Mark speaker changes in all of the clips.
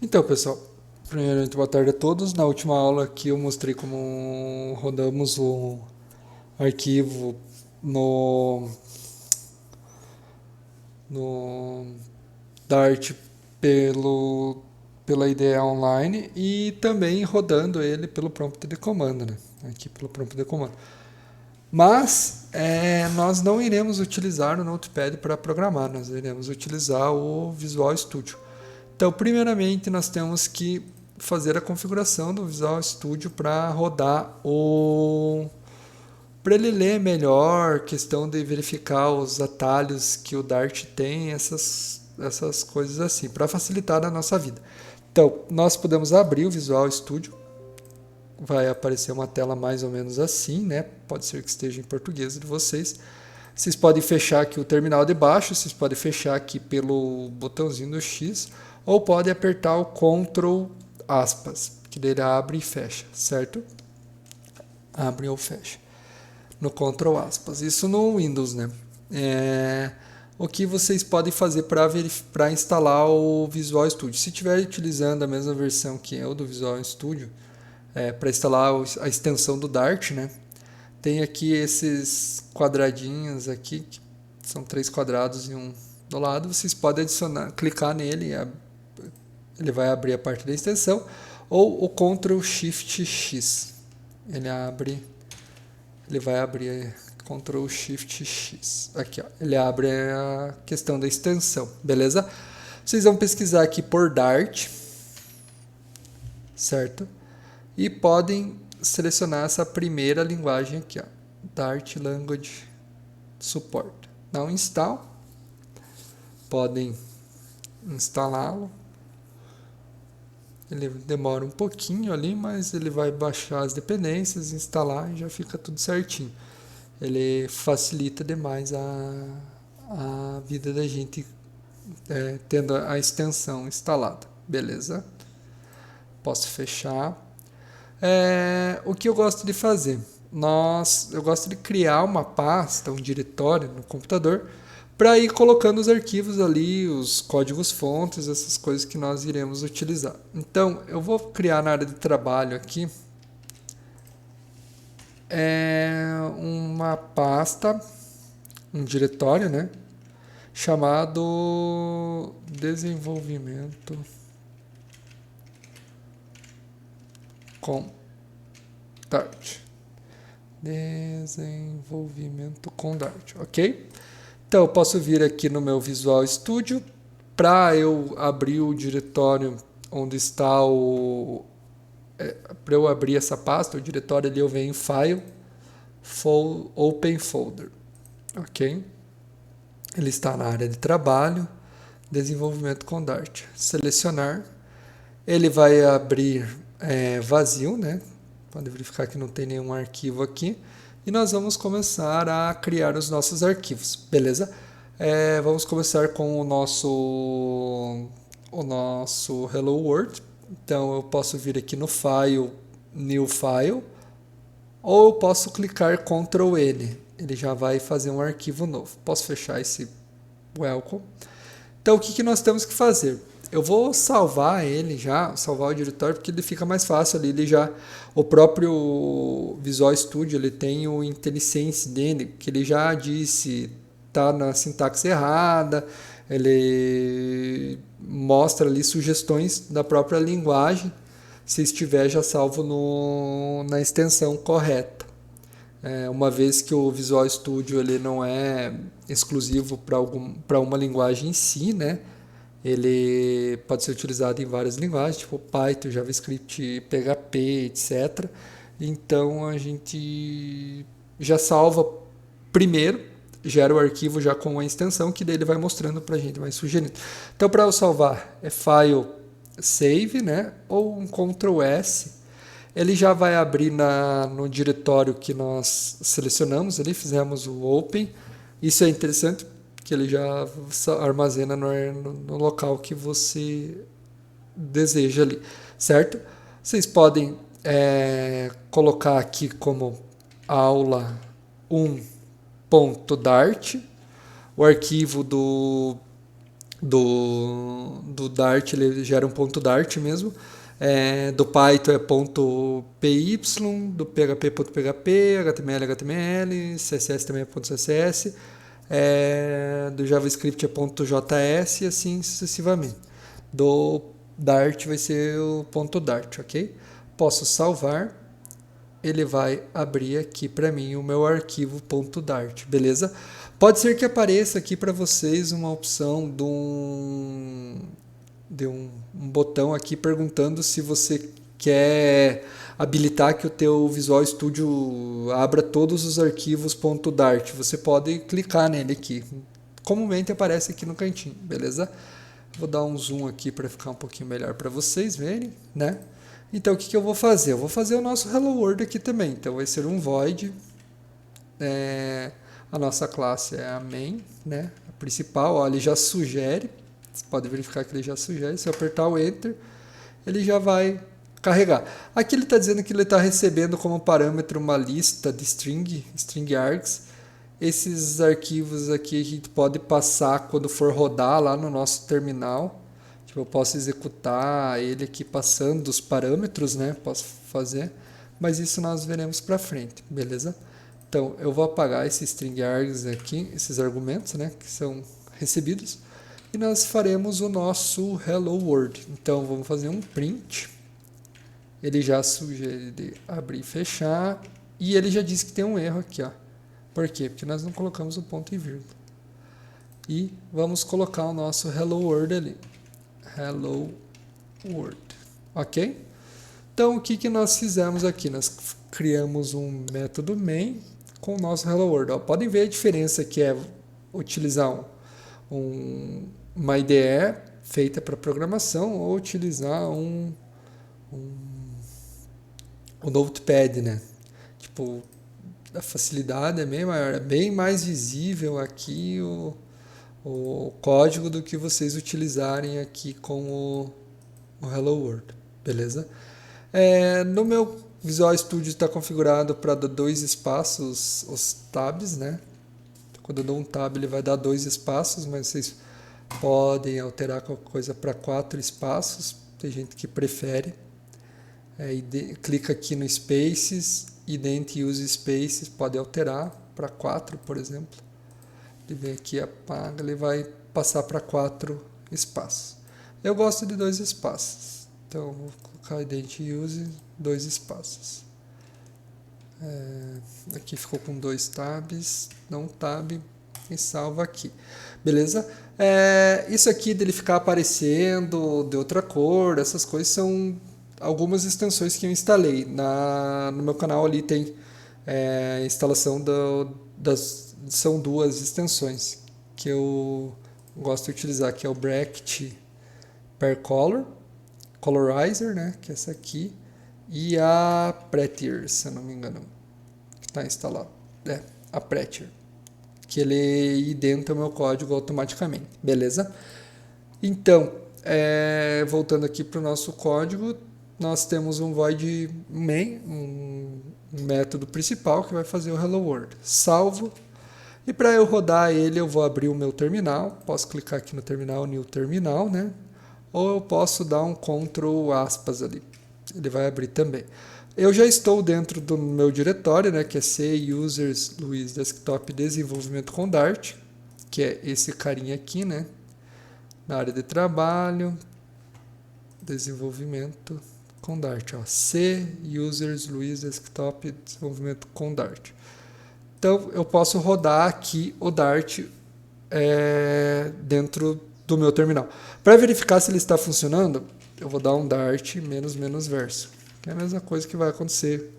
Speaker 1: Então, pessoal, primeiramente, boa tarde a todos. Na última aula aqui eu mostrei como rodamos o arquivo no, no Dart pela IDE Online e também rodando ele pelo prompt de comando, né? Aqui pelo prompt de comando. Mas nós não iremos utilizar o Notepad para programar, nós iremos utilizar o Visual Studio. Então, primeiramente, nós temos que fazer a configuração do Visual Studio para rodar o. Para ele ler melhor, questão de verificar os atalhos que o Dart tem, essas coisas assim, para facilitar a nossa vida. Então, nós podemos abrir o Visual Studio, vai aparecer uma tela mais ou menos assim, né? Pode ser que esteja em português de vocês. Vocês podem fechar aqui o terminal de baixo, vocês podem fechar aqui pelo botãozinho do X, ou pode apertar o Ctrl aspas, que dele abre e fecha, certo? Abre ou fecha. No Ctrl aspas. Isso no Windows, né? O que vocês podem fazer para instalar o Visual Studio? Se estiver utilizando a mesma versão que eu do Visual Studio, para instalar a extensão do Dart, né? Tem aqui esses quadradinhos aqui, que são 3 quadrados e um do lado. Vocês podem adicionar, clicar nele, ele vai abrir a parte da extensão, ou o Ctrl Shift X. Ele vai abrir Ctrl Shift X. Aqui, ó, ele abre a questão da extensão, beleza? Vocês vão pesquisar aqui por Dart, certo? E podem selecionar essa primeira linguagem aqui, ó, Dart Language Support. Dá um install, podem instalá-lo. Ele demora um pouquinho ali, mas ele vai baixar as dependências, instalar e já fica tudo certinho. Ele facilita demais a vida da gente tendo a extensão instalada, beleza? Posso fechar. O que eu gosto de fazer? Eu gosto de criar uma pasta, um diretório no computador, para ir colocando os arquivos ali, os códigos fontes, essas coisas que nós iremos utilizar. Então, eu vou criar na área de trabalho aqui uma pasta, um diretório, né? Chamado desenvolvimento com Dart. Desenvolvimento com Dart, ok? Então eu posso vir aqui no meu Visual Studio para eu abrir o diretório onde está para eu abrir essa pasta, o diretório ali eu venho em File, Open Folder, ok? Ele está na área de trabalho, desenvolvimento com Dart. Selecionar, ele vai abrir vazio, né? Pode verificar que não tem nenhum arquivo aqui. E nós vamos começar a criar os nossos arquivos, beleza? Vamos começar com o nosso Hello World. Então eu posso vir aqui no File, New File, ou eu posso clicar Ctrl N. Ele já vai fazer um arquivo novo. Posso fechar esse Welcome. Então o que nós temos que fazer? Eu vou salvar o diretório, porque ele fica mais fácil ali. O próprio Visual Studio, ele tem o IntelliSense dele, que ele já disse, tá na sintaxe errada, ele mostra ali sugestões da própria linguagem, se estiver já salvo na extensão correta. Uma vez que o Visual Studio ele não é exclusivo para uma linguagem em si, né? Ele pode ser utilizado em várias linguagens, tipo Python, JavaScript, PHP, etc. Então a gente já salva primeiro, gera o arquivo já com a extensão, que daí ele vai mostrando para a gente, vai sugerindo. Então para eu salvar é File Save, né? Ou um Ctrl S. Ele já vai abrir no diretório que nós selecionamos, ali fizemos o Open. Isso é interessante, que ele já armazena no local que você deseja ali, certo? Vocês podem colocar aqui como aula 1.dart, o arquivo do Dart, ele gera um ponto Dart mesmo. Do Python é ponto .py, do PHP ponto .php, HTML, HTML, CSS também é ponto .css, do JavaScript é ponto .js e assim sucessivamente. Do Dart vai ser o ponto Dart, ok? Posso salvar, ele vai abrir aqui para mim o meu arquivo .dart, beleza? Pode ser que apareça aqui para vocês uma opção de um botão aqui perguntando se você quer habilitar que o teu Visual Studio abra todos os arquivos .dart. Você pode clicar nele aqui. Comumente aparece aqui no cantinho, beleza? Vou dar um zoom aqui para ficar um pouquinho melhor para vocês verem, né? Então, o que eu vou fazer? Eu vou fazer o nosso Hello World aqui também. Então, vai ser um void. A nossa classe é a main, né? A principal. Ó, ele já sugere. Você pode verificar que ele já sugere. Se eu apertar o Enter, ele já vai carregar. Aqui ele está dizendo que ele está recebendo como parâmetro uma lista de string args. Esses arquivos aqui a gente pode passar quando for rodar lá no nosso terminal. Eu posso executar ele aqui passando os parâmetros, né? Posso fazer, mas isso nós veremos para frente, beleza? Então, eu vou apagar esses string args aqui, esses argumentos, né? Que são recebidos, e nós faremos o nosso hello world. Então, vamos fazer um print. Ele já sugere de abrir e fechar, e ele já disse que tem um erro aqui, ó. Por quê? Porque nós não colocamos o ponto e vírgula. E vamos colocar o nosso hello world ali. Hello World, ok? Então, o que nós fizemos aqui? Nós criamos um método main com o nosso Hello World. Ó, podem ver a diferença que é utilizar uma IDE feita para programação ou utilizar um Notepad, né? Tipo, a facilidade é bem maior, é bem mais visível aqui o código do que vocês utilizarem aqui com o Hello World, beleza? No meu Visual Studio está configurado para dar 2 espaços os tabs, né? Quando eu dou um tab ele vai dar 2 espaços, mas vocês podem alterar qualquer coisa para 4 espaços, tem gente que prefere. Clica aqui no Spaces e dentro de Use Spaces pode alterar para 4, por exemplo. Ele vem aqui, apaga, ele vai passar para 4 espaços. Eu gosto de 2 espaços, então vou colocar Ident Use 2 espaços. Aqui ficou com 2 tabs, dá um tab e salva aqui. Beleza? Isso aqui dele ficar aparecendo de outra cor, essas coisas são algumas extensões que eu instalei. No meu canal ali tem instalação são 2 extensões que eu gosto de utilizar, que é o Bracket Per Color, Colorizer, né, que é essa aqui, e a Prettier, se eu não me engano, que está instalado. A Prettier, que ele identa o meu código automaticamente, beleza? Então, voltando aqui para o nosso código, nós temos um void main, um método principal que vai fazer o Hello World. Salvo. E para eu rodar ele, eu vou abrir o meu terminal. Posso clicar aqui no terminal, New Terminal, né? Ou eu posso dar um Ctrl aspas ali. Ele vai abrir também. Eu já estou dentro do meu diretório, né? Que é C Users Luiz Desktop Desenvolvimento com Dart, que é esse carinha aqui, né? Na área de trabalho, desenvolvimento com Dart, ó. C Users Luiz Desktop Desenvolvimento com Dart. Então, eu posso rodar aqui o Dart dentro do meu terminal. Para verificar se ele está funcionando, eu vou dar um Dart -- verso, que é a mesma coisa que vai acontecer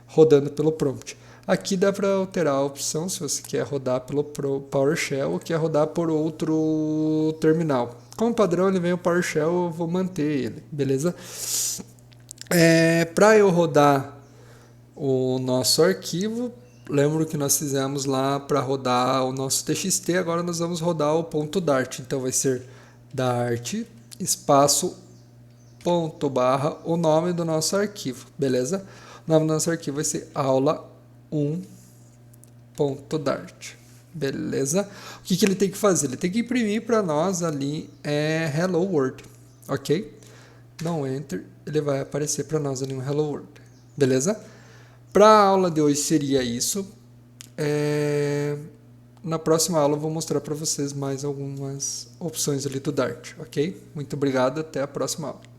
Speaker 1: rodando pelo prompt. Aqui dá para alterar a opção se você quer rodar pelo PowerShell ou quer rodar por outro terminal. Como padrão, ele vem o PowerShell, eu vou manter ele, beleza? Para eu rodar o nosso arquivo, lembro que nós fizemos lá para rodar o nosso TXT, agora nós vamos rodar o ponto .dart. Então vai ser Dart, espaço, ponto, barra, o nome do nosso arquivo, beleza? O nome do nosso arquivo vai ser aula1.dart. Beleza? O que ele tem que fazer? Ele tem que imprimir para nós ali Hello World, ok? Dá um Enter, ele vai aparecer para nós ali um Hello World. Beleza? Para a aula de hoje seria isso. Na próxima aula eu vou mostrar para vocês mais algumas opções ali do Dart, ok? Muito obrigado, até a próxima aula.